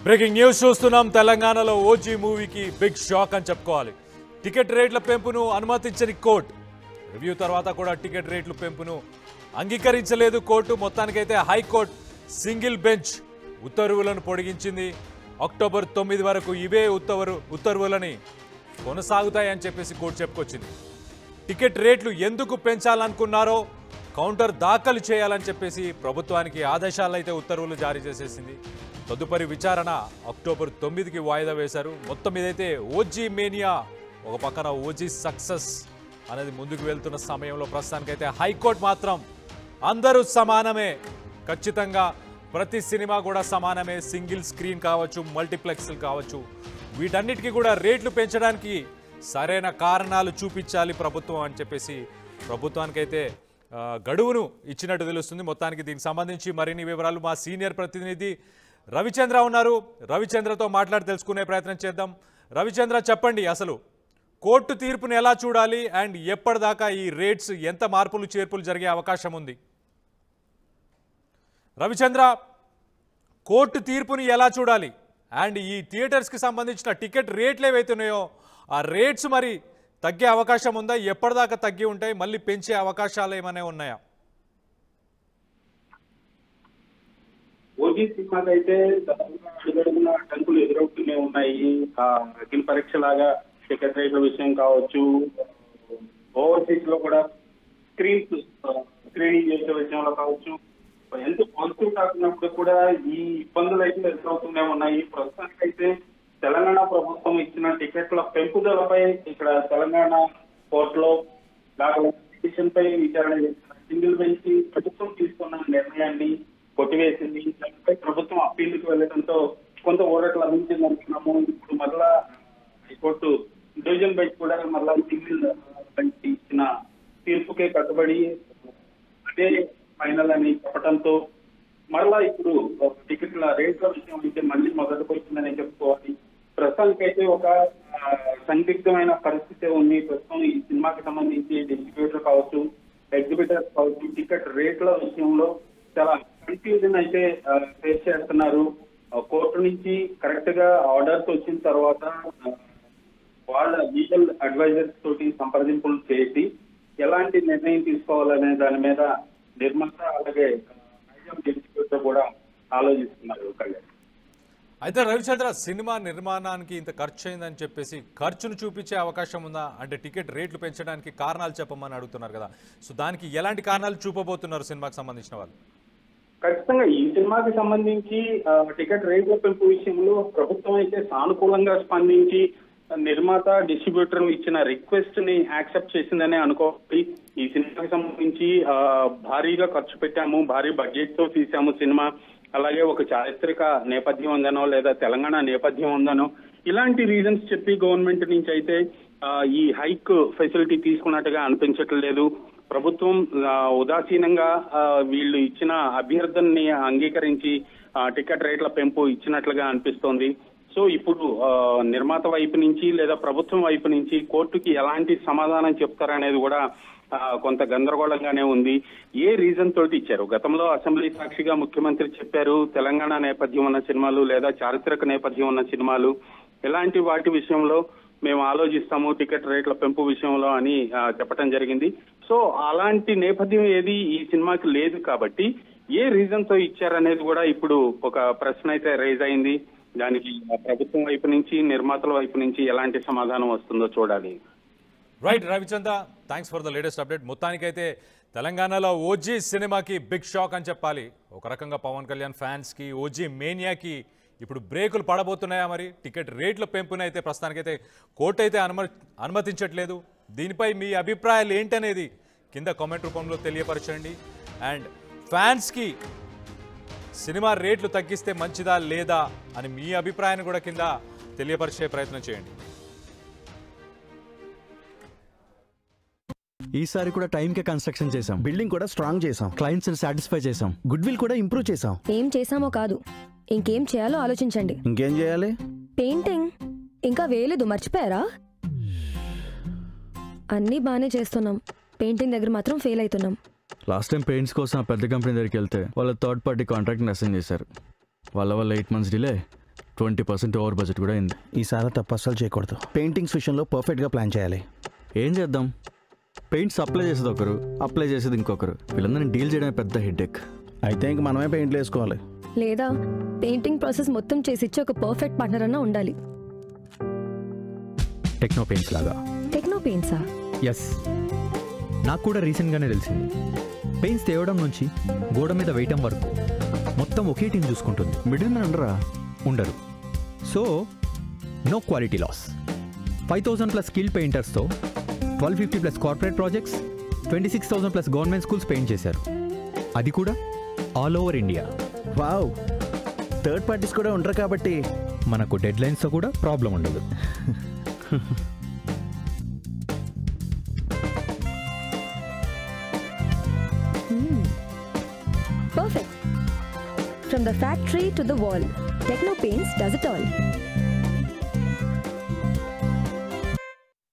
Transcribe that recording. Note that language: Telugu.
బ్రేకింగ్ న్యూస్ చూస్తున్నాం. తెలంగాణలో ఓజీ మూవీకి బిగ్ షాక్ అని చెప్పుకోవాలి. టికెట్ రేట్ల పెంపును అనుమతించని కోర్టు. రివ్యూ తర్వాత కూడా టికెట్ రేట్ల పెంపును అంగీకరించలేదు కోర్టు. మొత్తానికైతే హైకోర్టు సింగిల్ బెంచ్ ఉత్తర్వులను పొడిగించింది. అక్టోబర్ 9 వరకు ఇవే ఉత్తర్వులని కొనసాగుతాయని చెప్పేసి కోర్టు చెప్పుకొచ్చింది. టికెట్ రేట్లు ఎందుకు పెంచాలనుకున్నారో కౌంటర్ దాఖలు చేయాలని చెప్పేసి ప్రభుత్వానికి ఆదేశాలు అయితే ఉత్తర్వులు జారీ చేసేసింది. తదుపరి విచారణ అక్టోబర్ 9కి వాయిదా వేశారు. మొత్తం ఇదైతే ఓజీ మేనియా ఒక పక్కన ఓజీ సక్సెస్ అనేది ముందుకు వెళ్తున్న సమయంలో ప్రస్తుతానికైతే హైకోర్టు మాత్రం అందరూ సమానమే, ఖచ్చితంగా ప్రతి సినిమా కూడా సమానమే, సింగిల్ స్క్రీన్ కావచ్చు, మల్టీప్లెక్స్లు కావచ్చు, వీటన్నిటికీ కూడా రేట్లు పెంచడానికి సరైన కారణాలు చూపించాలి ప్రభుత్వం అని చెప్పేసి ప్రభుత్వానికైతే గడువును ఇచ్చినట్టు తెలుస్తుంది. మొత్తానికి దీనికి సంబంధించి మరిన్ని వివరాలు మా సీనియర్ ప్రతినిధి రవిచంద్ర ఉన్నారు. రవిచంద్రతో మాట్లాడి తెలుసుకునే ప్రయత్నం చేద్దాం. రవిచంద్ర, చెప్పండి, అసలు కోర్టు తీర్పును ఎలా చూడాలి అండ్ ఎప్పటిదాకా ఈ రేట్స్ ఎంత మార్పులు చేర్పులు జరిగే అవకాశం ఉంది? రవిచంద్ర, కోర్టు తీర్పుని ఎలా చూడాలి అండ్ ఈ థియేటర్స్కి సంబంధించిన టికెట్ రేట్లు ఏవైతున్నాయో ఆ రేట్స్ మరి తగ్గే అవకాశం ఉందా? ఎప్పటిదాకా తగ్గి ఉంటాయి? మళ్ళీ పెంచే అవకాశాలు ఏమైనా ఉన్నాయా? ఓజీ సినిమాకి అయితే అడుగడుగున అడ్డంకులు ఎదురవుతూనే ఉన్నాయి. అఖిల పరీక్ష లాగా టికెట్ రేట్ల విషయం కావచ్చు, ఓవర్సీస్ లో కూడా స్క్రీనింగ్ చేసే విషయంలో కావచ్చు, ఎంత పాజిటివ్ కాకున్నప్పుడు కూడా ఈ ఇబ్బందులు అయితే ఎదురవుతూనే ఉన్నాయి. ప్రస్తుతానికైతే తెలంగాణ ప్రభుత్వం ఇచ్చిన టికెట్ల పెంపుదలపై ఇక్కడ తెలంగాణ కోర్టులో దాఖలు పిటిషన్ పై విచారణ చేసిన సింగిల్ బెంచ్ ప్రభుత్వం తీసుకున్న నిర్ణయాన్ని కొట్టివేసింది. దానిపై ప్రభుత్వం అప్పీలుకు వెళ్లడంతో కొంత ఊరట లభించింది అనుకున్నాము. ఇప్పుడు మరలా హైకోర్టు డివిజన్ బెంచ్ కూడా మరలా సింగిల్ బెంచ్ ఇచ్చిన తీర్పుకే కట్టుబడి అదే ఫైనల్ అని చెప్పడంతో మరలా ఇప్పుడు టికెట్ల రేట్ల విషయం అయితే మళ్ళీ మొదటికి వచ్చిందని చెప్పుకోవాలి. ప్రస్తుతానికైతే ఒక సందిగ్ధమైన పరిస్థితి ఉంది. ప్రస్తుతం ఈ సినిమాకి సంబంధించి డిస్ట్రిబ్యూటర్ కావచ్చు, ఎగ్జిబిటర్స్ కావచ్చు, టికెట్ రేట్ల విషయంలో చాలా కన్ఫ్యూజన్ అయితే ఫేస్ చేస్తున్నారు. కోర్టు నుంచి కరెక్ట్ గా ఆర్డర్స్ వచ్చిన తర్వాత వాళ్ళ లీగల్ అడ్వైజర్స్ తోటి సంప్రదింపులు చేసి ఎలాంటి నిర్ణయం తీసుకోవాలనే దాని మీద నిర్మాత అలాగే డిస్ట్రిబ్యూటర్ కూడా ఆలోచిస్తున్నారు. అయితే రవిచంద్ర, సినిమా నిర్మాణానికి ఇంత ఖర్చు అయిందని చెప్పేసి ఖర్చును చూపించే అవకాశం ఉందా? అంటే టికెట్ రేట్లు పెంచడానికి కారణాలు చెప్పమని అడుగుతున్నారు కదా, సో దానికి ఎలాంటి కారణాలు చూపబోతున్నారు సినిమాకి సంబంధించిన వాళ్ళు? ఖచ్చితంగా ఈ సినిమాకి సంబంధించి టికెట్ రేట్ల పెంపు విషయంలో ప్రభుత్వం అయితే సానుకూలంగా స్పందించి నిర్మాత డిస్ట్రిబ్యూటర్ ఇచ్చిన రిక్వెస్ట్ ని యాక్సెప్ట్ చేసిందనే అనుకోవాలి. ఈ సినిమాకి సంబంధించి భారీగా ఖర్చు పెట్టాము, భారీ బడ్జెట్ తో తీసాము సినిమా, అలాగే ఒక చారిత్రక నేపథ్యం ఉందనో లేదా తెలంగాణ నేపథ్యం ఉందనో ఇలాంటి రీజన్స్ చెప్పి గవర్నమెంట్ నుంచి అయితే ఈ హైక్ ఫెసిలిటీ తీసుకున్నట్టుగా అనిపించట్లేదు. ప్రభుత్వం ఉదాసీనంగా వీళ్ళు ఇచ్చిన అభ్యర్థనని అంగీకరించి టికెట్ రేట్ల పెంపు ఇచ్చినట్లుగా అనిపిస్తోంది. సో ఇప్పుడు నిర్మాత వైపు నుంచి లేదా ప్రభుత్వం వైపు నుంచి కోర్టుకి ఎలాంటి సమాధానం చెప్తారనేది కూడా కొంత గందరగోళంగానే ఉంది. ఏ రీజన్ తోటి ఇచ్చారు? గతంలో అసెంబ్లీ సాక్షిగా ముఖ్యమంత్రి చెప్పారు, తెలంగాణ నేపథ్యం ఉన్న సినిమాలు లేదా చారిత్రక నేపథ్యం ఉన్న సినిమాలు ఇలాంటి వాటి విషయంలో మేము ఆలోచిస్తాము టికెట్ రేట్ల పెంపు విషయంలో అని చెప్పడం జరిగింది. సో అలాంటి నేపథ్యం ఏది ఈ సినిమాకి లేదు కాబట్టి ఏ రీజన్ తో ఇచ్చారనేది కూడా ఇప్పుడు ఒక ప్రశ్న అయితే రైజ్ అయింది. దానికి ప్రభుత్వం వైపు నుంచి నిర్మాతల వైపు నుంచి ఎలాంటి సమాధానం వస్తుందో చూడాలి. Right Ravichandra, thanks for the latest update. మొత్తానికైతే తెలంగాణలో ఓజీ సినిమాకి బిగ్ షాక్ అని చెప్పాలి. ఒక రకంగా పవన్ కళ్యాణ్ ఫ్యాన్స్కి, ఓజీ మేనియాకి ఇప్పుడు బ్రేకులు పడబోతున్నాయా? మరి టికెట్ రేట్ల పెంపునైతే ప్రస్తుతానికైతే కోర్టు అయితే అనుమతించట్లేదు. దీనిపై మీ అభిప్రాయాలు ఏంటనేది కింద కామెంట్ రూపంలో తెలియపరచండి. అండ్ ఫ్యాన్స్కి సినిమా రేట్లు తగ్గిస్తే మంచిదా లేదా అని మీ అభిప్రాయాన్ని కూడా కింద తెలియపరిచే ప్రయత్నం చేయండి. ఈసారి కూడా టైంకే కన్స్ట్రక్షన్ చేసాం, బిల్డింగ్ కూడా స్ట్రాంగ్ చేసాం, క్లయింట్స్ సాటిస్ఫై చేసాం, గుడ్ విల్ కూడా ఇంప్రూవ్ చేసాం. ఏం చేసామో కాదు, ఇంకేం చేయాలో ఆలోచించండి. ఇంకేం చేయాలి? పెయింటింగ్ ఇంకా వేయలేదు, మర్చిపోయారా? అన్నీ బాగానే చేస్తున్నాం, పెయింటింగ్ దగ్గర మాత్రం ఫెయిల్ అవుతున్నాం. లాస్ట్ టైం పెయింట్స్ కోసం పెద్ద కంపెనీ దగ్గరికి వెళ్తే వాళ్ళ థర్డ్ పార్టీ కాంట్రాక్ట్ని అసైన్ చేశారు. వాళ్ళ 8 months డిలే, 20% ఓవర్ బడ్జెట్ కూడా అయింది. ఈసారి తప్పు అస్సలు చేయకూడదు. పెయింటింగ్స్ విషయంలో పర్ఫెక్ట్గా ప్లాన్ చేయాలి. ఏం చేద్దాం, పెయింట్స్ అప్లై చేసేది ఒకరు, అప్లై చేసేది ఇంకొకరు. వీళ్ళందరినీ డీల్ చేయడమే పెద్ద హెడ్ఏక్. అయితే ఇంక మనమే పెయింట్లు వేసుకోవాలి. లేదా పెయింటింగ్ ప్రాసెస్ మొత్తం చేసిచ్చి ఒక పర్ఫెక్ట్ పార్ట్నర్ అన్నా ఉండాలి. టెక్నో పెయింట్స్ లాగా. టెక్నో పెయింట్సా? ఎస్, నాకు కూడా రీసెంట్గానే తెలిసింది. పెయింట్స్ తేవడం నుంచి గోడ మీద వేయటం వరకు మొత్తం ఒకే టీం చూసుకుంటుంది. మిడిల్ మ్యాన్ ఉండరు. So no quality loss. 5,000+ skill పెయింటర్స్తో 1,250+ corporate projects, 26,000+ government schools paint చేశారు. అది కూడా all over India. Wow, third parties కూడా ఉండరు కాబట్టి మనకు డెడ్ లైన్స్తో కూడా ప్రాబ్లం ఉండదు. Perfect. From the factory to the wall, Techno Paints does it all.